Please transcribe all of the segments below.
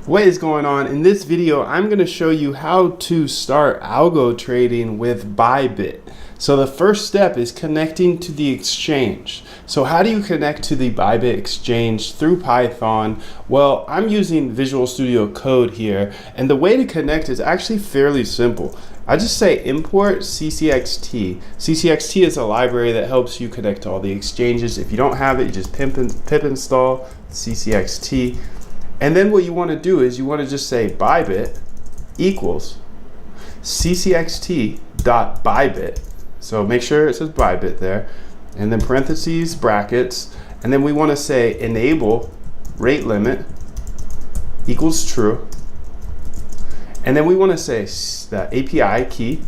What is going on? In this video, I'm going to show you how to start algo trading with ByBit. So the first step is connecting to the exchange. So how do you connect to the ByBit exchange through Python? Well, I'm using Visual Studio Code here, and the way to connect is actually fairly simple. I just say import ccxt. ccxt is a library that helps you connect to all the exchanges. If you don't have it, you just pip install ccxt. And then what you want to do is you want to just say ByBit equals ccxt.bybit. So make sure it says ByBit there, and then parentheses, brackets, and then we want to say enable rate limit equals true. And then we want to say the API key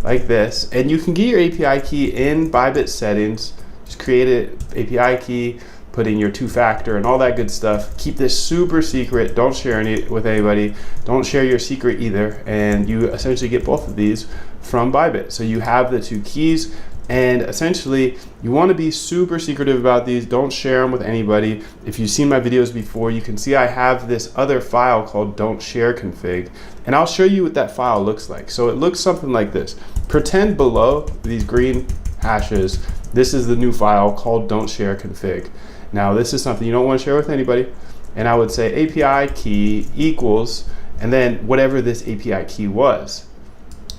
like this, and you can get your API key in ByBit settings. Just create an API key, put in your two-factor and all that good stuff. Keep this super secret. Don't share it with anybody. Don't share your secret either. And you essentially get both of these from ByBit. So you have the two keys, and essentially you want to be super secretive about these. Don't share them with anybody. If you've seen my videos before, you can see I have this other file called don't share config, and I'll show you what that file looks like. So it looks something like this. Pretend below these green hashes, this is the new file called don't share config. Now this is something you don't want to share with anybody, and I would say API key equals, and then whatever this API key was.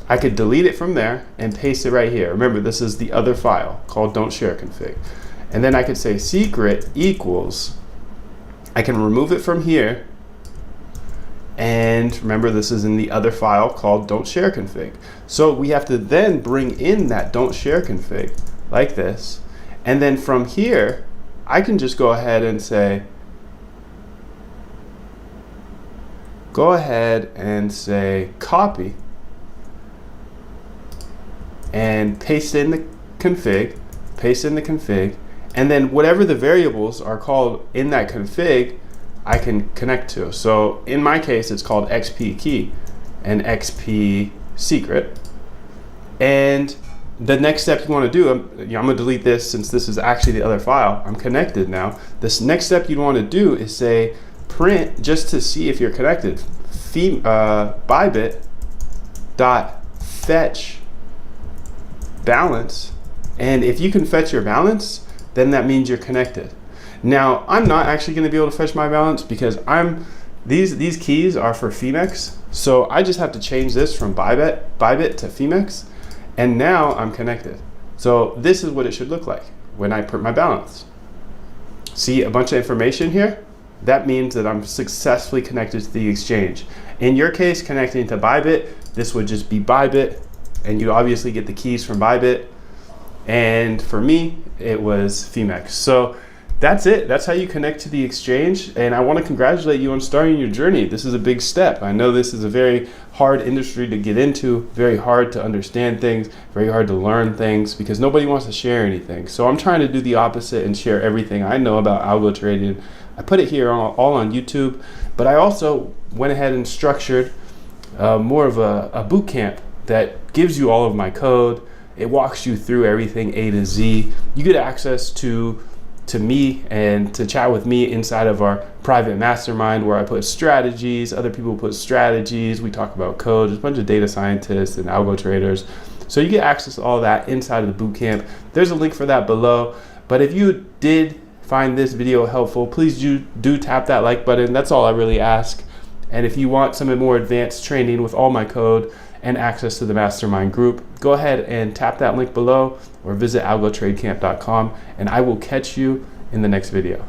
I could delete it from there and paste it right here. Remember, this is the other file called don't share config. And then I could say secret equals, I can remove it from here, and remember this is in the other file called don't share config. So we have to then bring in that don't share config like this, and then from here I can just go ahead and say, copy and paste in the config, and then whatever the variables are called in that config, I can connect to. So in my case, it's called XP key and XP secret. And the next step you want to do, I'm going to delete this since this is actually the other file. I'm connected now. This next step you want to do is say print, just to see if you're connected, ByBit dot fetch balance. And if you can fetch your balance, then that means you're connected. Now, I'm not actually going to be able to fetch my balance because these keys are for Femex. So I just have to change this from ByBit to Femex. And now I'm connected. So this is what it should look like when I print my balance. See a bunch of information here? That means that I'm successfully connected to the exchange. In your case, connecting to ByBit, this would just be ByBit, and you obviously get the keys from ByBit. And for me, it was Femex. So that's it. That's how you connect to the exchange. And I want to congratulate you on starting your journey. This is a big step. I know this is a very hard industry to get into, very hard to understand things, very hard to learn things, because nobody wants to share anything. So I'm trying to do the opposite and share everything I know about algo trading. I put it here all on YouTube, but I also went ahead and structured more of a boot camp that gives you all of my code. It walks you through everything A to Z. You get access to me and to chat with me inside of our private mastermind where I put strategies, other people put strategies, we talk about code, there's a bunch of data scientists and algo traders. So you get access to all that inside of the bootcamp. There's a link for that below. But if you did find this video helpful, please do tap that like button. That's all I really ask. And if you want some more advanced training with all my code and access to the mastermind group, go ahead and tap that link below or visit algotradecamp.com, and I will catch you in the next video.